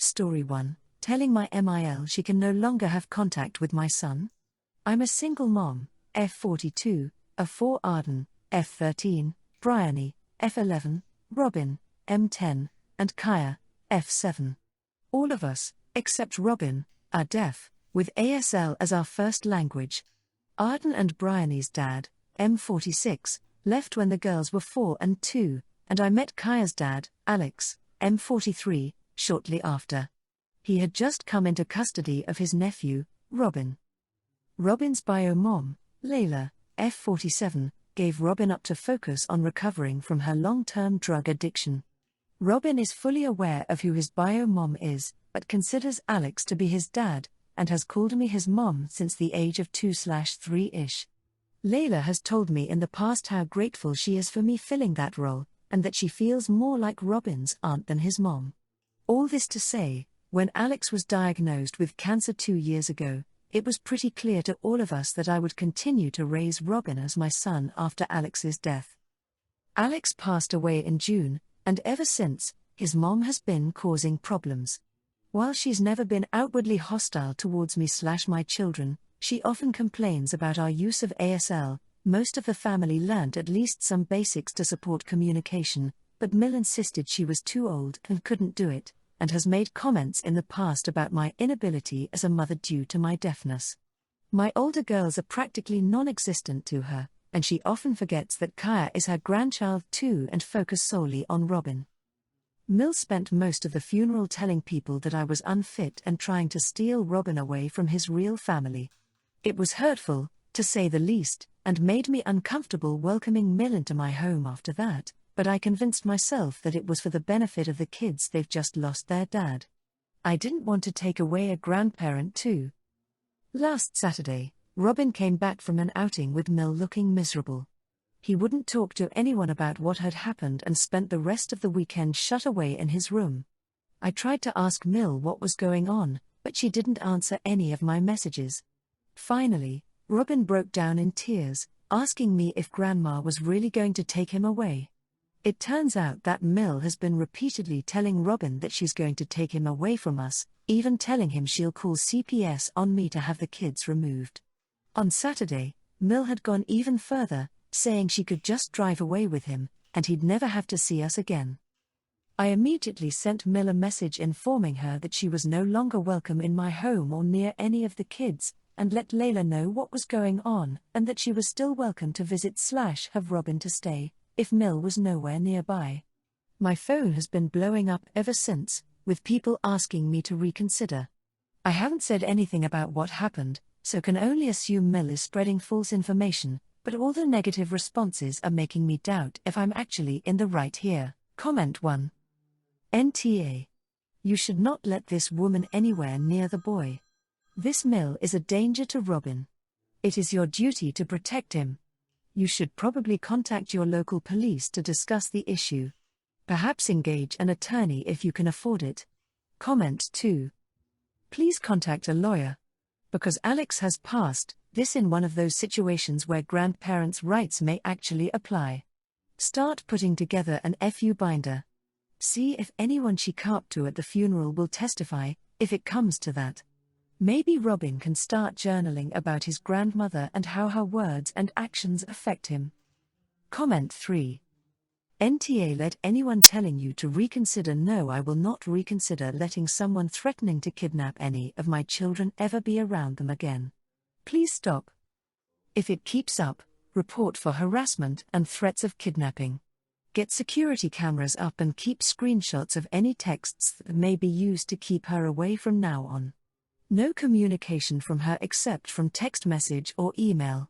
Story 1. Telling my MIL she can no longer have contact with my son? I'm a single mom, F42, of 4 Arden, F13, Bryony, F11, Robin, M10, and Kaya, F7. All of us, except Robin, are deaf, with ASL as our first language. Arden and Bryony's dad, M46, left when the girls were 4 and 2, and I met Kaya's dad, Alex, M43, shortly after. He had just come into custody of his nephew, Robin. Robin's bio mom, Layla, F47, gave Robin up to focus on recovering from her long-term drug addiction. Robin is fully aware of who his bio mom is, but considers Alex to be his dad, and has called me his mom since the age of 2/3-ish. Layla has told me in the past how grateful she is for me filling that role, and that she feels more like Robin's aunt than his mom. All this to say, when Alex was diagnosed with cancer 2 years ago, it was pretty clear to all of us that I would continue to raise Robin as my son after Alex's death. Alex passed away in June, and ever since, his mom has been causing problems. While she's never been outwardly hostile towards me/my children, she often complains about our use of ASL. Most of the family learned at least some basics to support communication, but Mill insisted she was too old and couldn't do it, and has made comments in the past about my inability as a mother due to my deafness. My older girls are practically non-existent to her, and she often forgets that Kaya is her grandchild too and focus solely on Robin. Mill spent most of the funeral telling people that I was unfit and trying to steal Robin away from his real family. It was hurtful, to say the least, and made me uncomfortable welcoming Mill into my home after that, but I convinced myself that it was for the benefit of the kids. They've just lost their dad. I didn't want to take away a grandparent too. Last Saturday, Robin came back from an outing with Mill looking miserable. He wouldn't talk to anyone about what had happened and spent the rest of the weekend shut away in his room. I tried to ask Mill what was going on, but she didn't answer any of my messages. Finally, Robin broke down in tears, asking me if Grandma was really going to take him away. It turns out that Mill has been repeatedly telling Robin that she's going to take him away from us, even telling him she'll call CPS on me to have the kids removed. On Saturday, Mill had gone even further, saying she could just drive away with him, and he'd never have to see us again. I immediately sent Mill a message informing her that she was no longer welcome in my home or near any of the kids, and let Layla know what was going on, and that she was still welcome to visit/have Robin to stay, if Mill was nowhere nearby. My phone has been blowing up ever since, with people asking me to reconsider. I haven't said anything about what happened, so can only assume Mill is spreading false information, but all the negative responses are making me doubt if I'm actually in the right here. Comment 1. NTA. You should not let this woman anywhere near the boy. This Mill is a danger to Robin. It is your duty to protect him. You should probably contact your local police to discuss the issue. Perhaps engage an attorney if you can afford it. Comment 2. Please contact a lawyer. Because Alex has passed, this in one of those situations where grandparents' rights may actually apply. Start putting together an FU binder. See if anyone she carped to at the funeral will testify, if it comes to that. Maybe Robin can start journaling about his grandmother and how her words and actions affect him. Comment 3. NTA. Let anyone telling you to reconsider. No, I will not reconsider letting someone threatening to kidnap any of my children ever be around them again. Please stop. If it keeps up, report for harassment and threats of kidnapping. Get security cameras up and keep screenshots of any texts that may be used to keep her away from now on. No communication from her except from text message or email.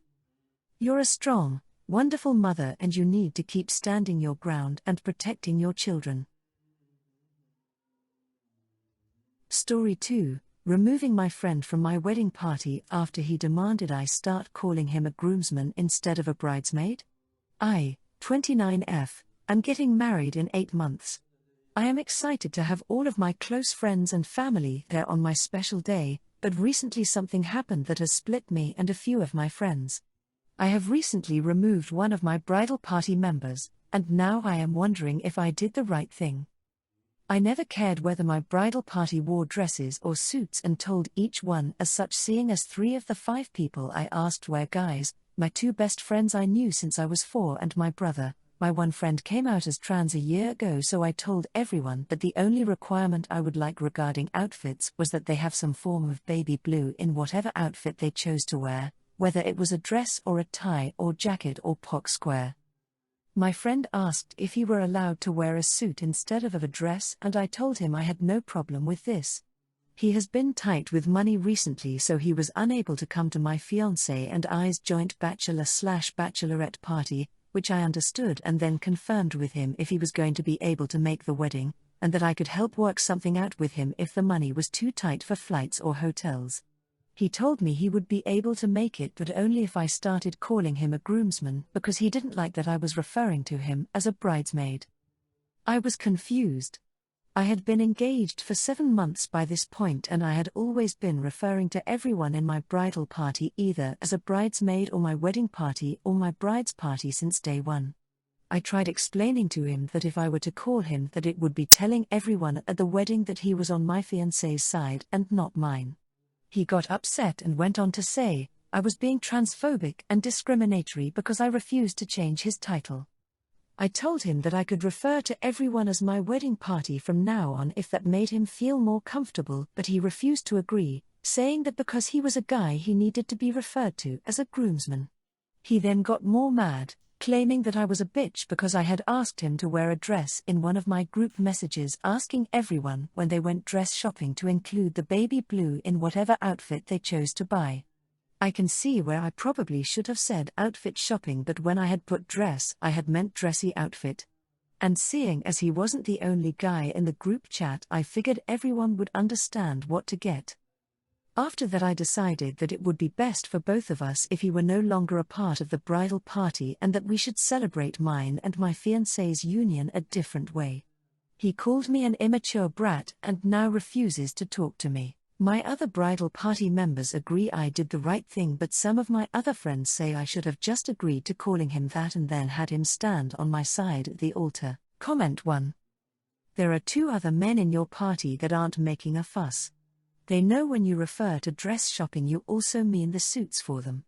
You're a strong, wonderful mother and you need to keep standing your ground and protecting your children. Story 2. Removing my friend from my wedding party after he demanded I start calling him a groomsman instead of a bridesmaid? I, 29F, am getting married in 8 months. I am excited to have all of my close friends and family there on my special day, but recently something happened that has split me and a few of my friends. I have recently removed one of my bridal party members, and now I am wondering if I did the right thing. I never cared whether my bridal party wore dresses or suits and told each one as such, seeing as 3 of the 5 people I asked were guys, my 2 best friends I knew since I was 4 and my brother. My one friend came out as trans a year ago, so I told everyone that the only requirement I would like regarding outfits was that they have some form of baby blue in whatever outfit they chose to wear, whether it was a dress or a tie or jacket or POC square. My friend asked if he were allowed to wear a suit instead of a dress, and I told him I had no problem with this. He has been tight with money recently, so he was unable to come to my fiancé and I's joint bachelor/bachelorette party, which I understood and then confirmed with him if he was going to be able to make the wedding, and that I could help work something out with him if the money was too tight for flights or hotels. He told me he would be able to make it, but only if I started calling him a groomsman, because he didn't like that I was referring to him as a bridesmaid. I was confused. I had been engaged for 7 months by this point, and I had always been referring to everyone in my bridal party either as a bridesmaid or my wedding party or my bride's party since day one. I tried explaining to him that if I were to call him that it would be telling everyone at the wedding that he was on my fiancé's side and not mine. He got upset and went on to say I was being transphobic and discriminatory because I refused to change his title. I told him that I could refer to everyone as my wedding party from now on if that made him feel more comfortable, but he refused to agree, saying that because he was a guy he needed to be referred to as a groomsman. He then got more mad, claiming that I was a bitch because I had asked him to wear a dress in one of my group messages, asking everyone when they went dress shopping to include the baby blue in whatever outfit they chose to buy. I can see where I probably should have said outfit shopping, but when I had put dress, I had meant dressy outfit. And seeing as he wasn't the only guy in the group chat, I figured everyone would understand what to get. After that, I decided that it would be best for both of us if he were no longer a part of the bridal party and that we should celebrate mine and my fiancé's union a different way. He called me an immature brat and now refuses to talk to me. My other bridal party members agree I did the right thing, but some of my other friends say I should have just agreed to calling him that and then had him stand on my side at the altar. Comment 1. There are 2 other men in your party that aren't making a fuss. They know when you refer to dress shopping you also mean the suits for them.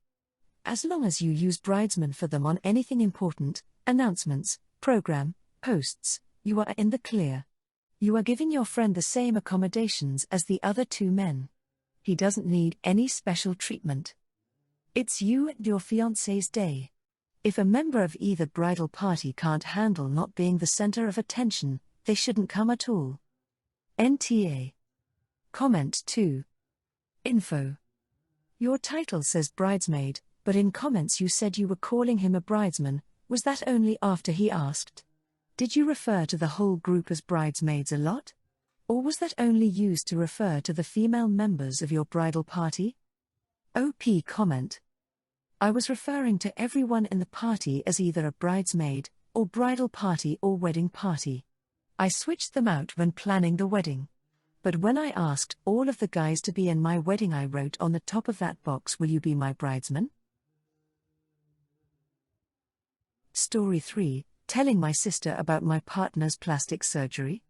As long as you use bridesman for them on anything important, announcements, program, posts, you are in the clear. You are giving your friend the same accommodations as the other 2 men. He doesn't need any special treatment. It's you and your fiancé's day. If a member of either bridal party can't handle not being the center of attention, they shouldn't come at all. NTA. Comment 2. Info. Your title says bridesmaid, but in comments you said you were calling him a bridesman. Was that only after he asked? Did you refer to the whole group as bridesmaids a lot? Or was that only used to refer to the female members of your bridal party? OP comment. I was referring to everyone in the party as either a bridesmaid, or bridal party or wedding party. I switched them out when planning the wedding. But when I asked all of the guys to be in my wedding, I wrote on the top of that box, "Will you be my bridesman?" Story 3. Telling my sister about my partner's plastic surgery.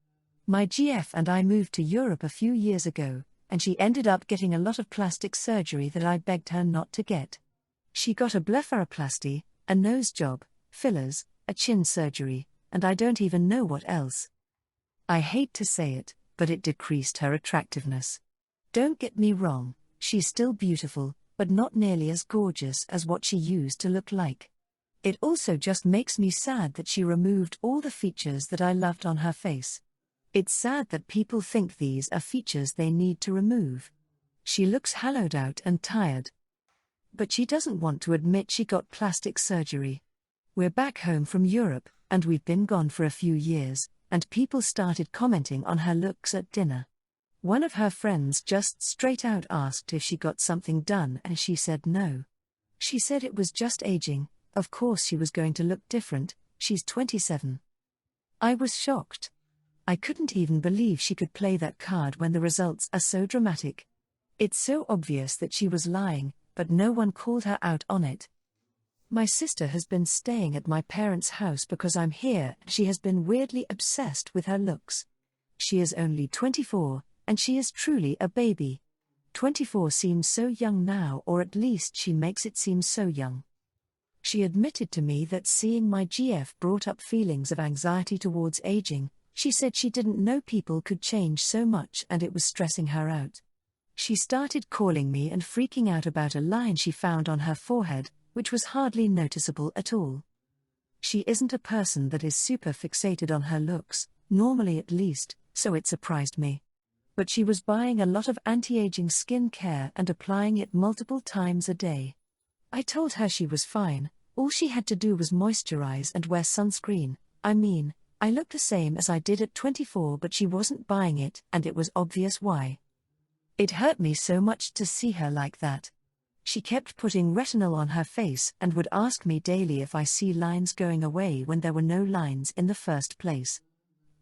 My GF and I moved to Europe a few years ago, and she ended up getting a lot of plastic surgery that I begged her not to get. She got a blepharoplasty, a nose job, fillers, a chin surgery, and I don't even know what else. I hate to say it, but it decreased her attractiveness. Don't get me wrong, she's still beautiful, but not nearly as gorgeous as what she used to look like. It also just makes me sad that she removed all the features that I loved on her face. It's sad that people think these are features they need to remove. She looks hollowed out and tired. But she doesn't want to admit she got plastic surgery. We're back home from Europe, and we've been gone for a few years, and people started commenting on her looks at dinner. One of her friends just straight out asked if she got something done, and she said no. She said it was just aging. Of course she was going to look different, she's 27. I was shocked. I couldn't even believe she could play that card when the results are so dramatic. It's so obvious that she was lying, but no one called her out on it. My sister has been staying at my parents' house because I'm here, and she has been weirdly obsessed with her looks. She is only 24, and she is truly a baby. 24 seems so young now, or at least she makes it seem so young. She admitted to me that seeing my GF brought up feelings of anxiety towards aging. She said she didn't know people could change so much and it was stressing her out. She started calling me and freaking out about a line she found on her forehead, which was hardly noticeable at all. She isn't a person that is super fixated on her looks, normally at least, so it surprised me. But she was buying a lot of anti-aging skin care and applying it multiple times a day. I told her she was fine, all she had to do was moisturize and wear sunscreen. I looked the same as I did at 24, but she wasn't buying it, and it was obvious why. It hurt me so much to see her like that. She kept putting retinol on her face and would ask me daily if I see lines going away when there were no lines in the first place.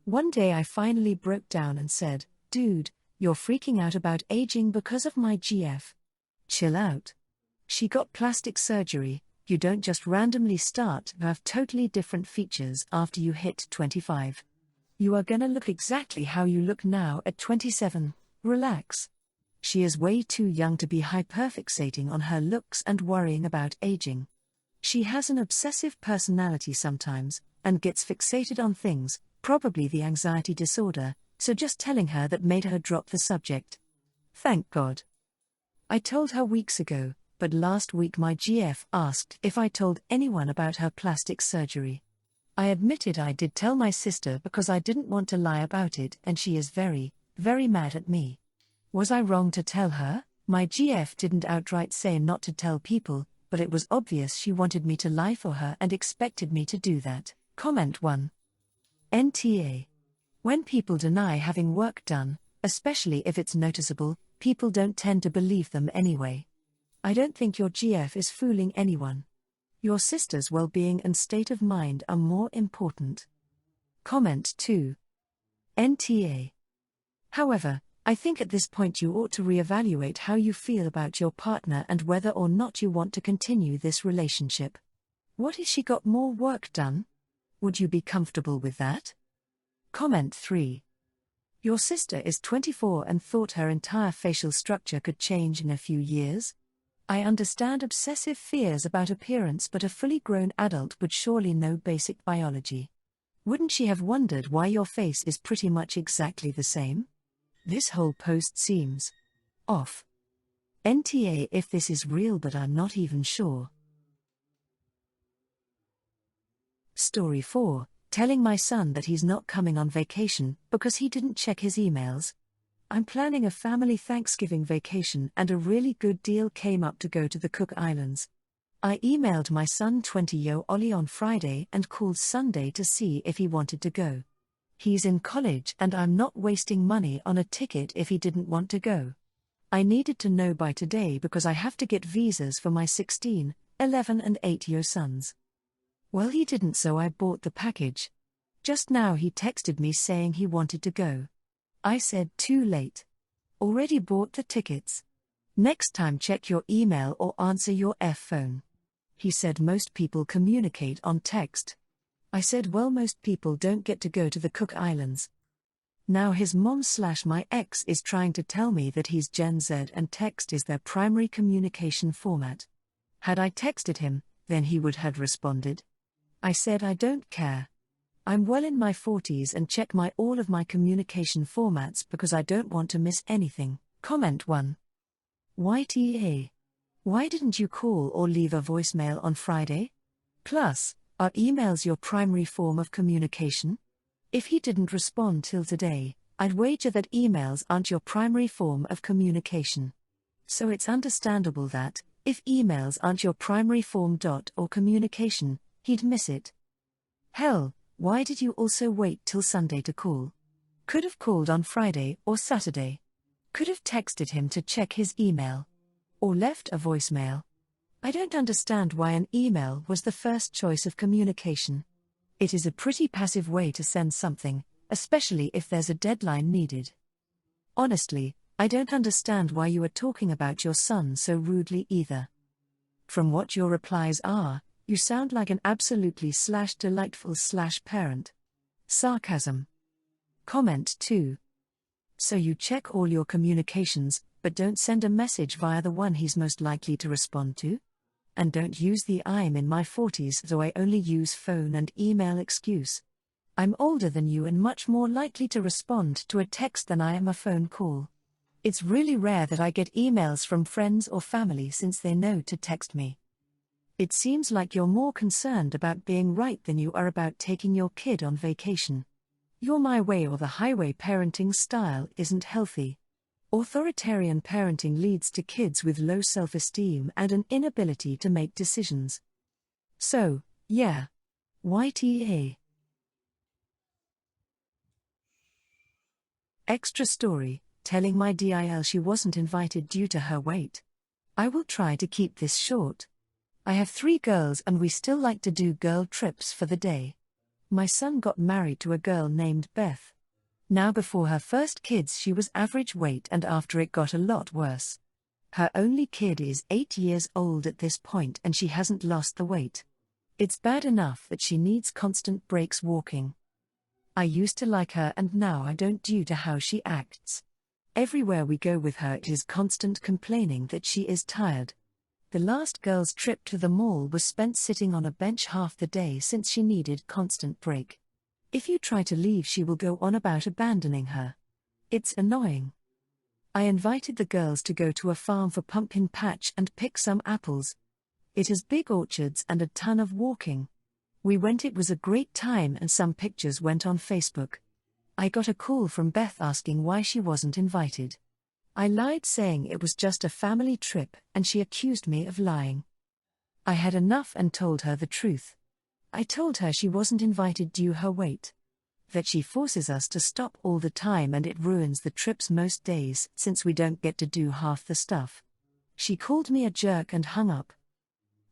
One day I finally broke down and said, "Dude, you're freaking out about aging because of my GF. Chill out. She got plastic surgery. You don't just randomly start to have totally different features after you hit 25. You are gonna look exactly how you look now at 27. Relax." She is way too young to be hyperfixating on her looks and worrying about aging. She has an obsessive personality sometimes, and gets fixated on things, probably the anxiety disorder, so just telling her that made her drop the subject. Thank God. I told her weeks ago, but last week my GF asked if I told anyone about her plastic surgery. I admitted I did tell my sister because I didn't want to lie about it, and she is very, very mad at me. Was I wrong to tell her? My GF didn't outright say not to tell people, but it was obvious she wanted me to lie for her and expected me to do that. Comment 1. NTA. When people deny having work done, especially if it's noticeable, people don't tend to believe them anyway. I don't think your GF is fooling anyone. Your sister's well-being and state of mind are more important. Comment 2. NTA. However, I think at this point you ought to reevaluate how you feel about your partner and whether or not you want to continue this relationship. What if she got more work done? Would you be comfortable with that? Comment 3. Your sister is 24 and thought her entire facial structure could change in a few years. I understand obsessive fears about appearance, but a fully grown adult would surely know basic biology. Wouldn't she have wondered why your face is pretty much exactly the same? This whole post seems off. NTA if this is real, but I'm not even sure. Story 4. Telling my son that he's not coming on vacation because he didn't check his emails. I'm planning a family Thanksgiving vacation and a really good deal came up to go to the Cook Islands. I emailed my son 20-year-old Ollie on Friday and called Sunday to see if he wanted to go. He's in college and I'm not wasting money on a ticket if he didn't want to go. I needed to know by today because I have to get visas for my 16, 11 and 8-year sons. Well, he didn't, so I bought the package. Just now he texted me saying he wanted to go. I said too late. Already bought the tickets. Next time check your email or answer your phone. He said most people communicate on text. I said well, most people don't get to go to the Cook Islands. Now his mom/my ex is trying to tell me that he's Gen Z and text is their primary communication format. Had I texted him, then he would have responded. I said I don't care. I'm well in my 40s and check all of my communication formats because I don't want to miss anything. Comment 1. YTA. Why didn't you call or leave a voicemail on Friday? Plus, are emails your primary form of communication? If he didn't respond till today, I'd wager that emails aren't your primary form of communication. So it's understandable that, if emails aren't your primary form or communication, he'd miss it. Hell, why did you also wait till Sunday to call? Could have called on Friday or Saturday. Could have texted him to check his email. Or left a voicemail. I don't understand why an email was the first choice of communication. It is a pretty passive way to send something, especially if there's a deadline needed. Honestly, I don't understand why you are talking about your son so rudely either. From what your replies are, you sound like an absolutely delightful parent. Sarcasm. Comment 2. So you check all your communications, but don't send a message via the one he's most likely to respond to? And don't use the "I'm in my 40s so I only use phone and email" excuse. I'm older than you and much more likely to respond to a text than I am a phone call. It's really rare that I get emails from friends or family since they know to text me. It seems like you're more concerned about being right than you are about taking your kid on vacation. Your my way or the highway parenting style isn't healthy. Authoritarian parenting leads to kids with low self-esteem and an inability to make decisions. So, yeah. YTA. Extra story, telling my DIL she wasn't invited due to her weight. I will try to keep this short. I have 3 girls and we still like to do girl trips for the day. My son got married to a girl named Beth. Now before her first kids she was average weight and after it got a lot worse. Her only kid is 8 years old at this point and she hasn't lost the weight. It's bad enough that she needs constant breaks walking. I used to like her and now I don't due to how she acts. Everywhere we go with her it is constant complaining that she is tired. The last girl's trip to the mall was spent sitting on a bench half the day since she needed constant break. If you try to leave she will go on about abandoning her. It's annoying. I invited the girls to go to a farm for pumpkin patch and pick some apples. It has big orchards and a ton of walking. We went, it was a great time and some pictures went on Facebook. I got a call from Beth asking why she wasn't invited. I lied saying it was just a family trip and she accused me of lying. I had enough and told her the truth. I told her she wasn't invited due her weight. That she forces us to stop all the time and it ruins the trips most days since we don't get to do half the stuff. She called me a jerk and hung up.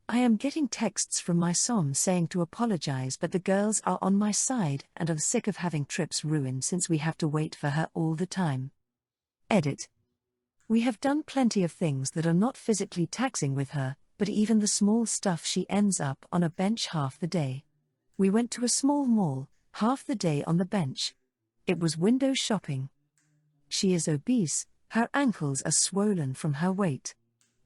I am getting texts from my SOM saying to apologize but the girls are on my side and are sick of having trips ruined since we have to wait for her all the time. Edit. We have done plenty of things that are not physically taxing with her, but even the small stuff she ends up on a bench half the day. We went to a small mall, half the day on the bench. It was window shopping. She is obese, her ankles are swollen from her weight.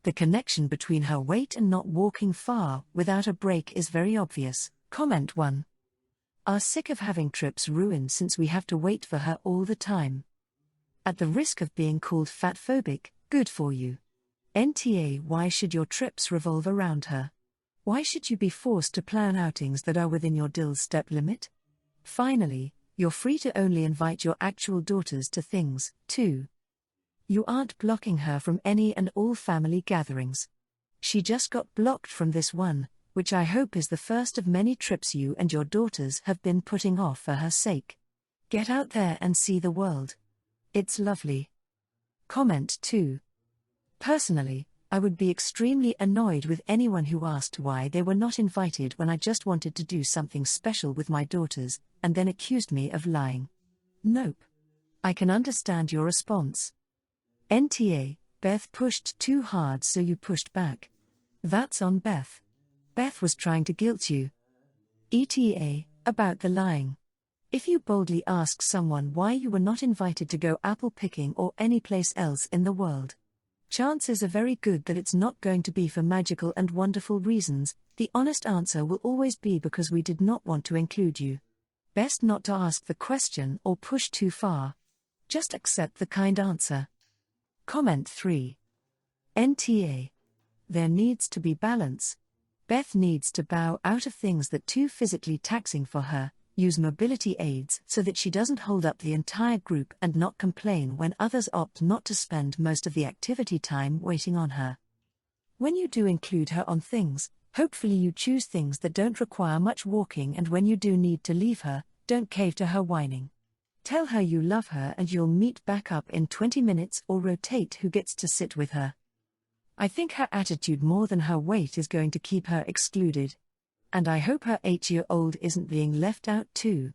The connection between her weight and not walking far without a break is very obvious. Comment 1. Are sick of having trips ruined since we have to wait for her all the time. At the risk of being called fatphobic, good for you. NTA. Why should your trips revolve around her? Why should you be forced to plan outings that are within your DIL's step limit? Finally, you're free to only invite your actual daughters to things, too. You aren't blocking her from any and all family gatherings. She just got blocked from this one, which I hope is the first of many trips you and your daughters have been putting off for her sake. Get out there and see the world. It's lovely. Comment 2. Personally, I would be extremely annoyed with anyone who asked why they were not invited when I just wanted to do something special with my daughters, and then accused me of lying. Nope. I can understand your response. NTA. Beth pushed too hard so you pushed back. That's on Beth. Beth was trying to guilt you. ETA. About the lying. If you boldly ask someone why you were not invited to go apple picking or any place else in the world, chances are very good that it's not going to be for magical and wonderful reasons. The honest answer will always be because we did not want to include you. Best not to ask the question or push too far. Just accept the kind answer. Comment 3. NTA. There needs to be balance. Beth needs to bow out of things that are too physically taxing for her, use mobility aids so that she doesn't hold up the entire group and not complain when others opt not to spend most of the activity time waiting on her. When you do include her on things, hopefully you choose things that don't require much walking, and when you do need to leave her, don't cave to her whining. Tell her you love her and you'll meet back up in 20 minutes or rotate who gets to sit with her. I think her attitude more than her weight is going to keep her excluded. And I hope her 8-year-old isn't being left out too.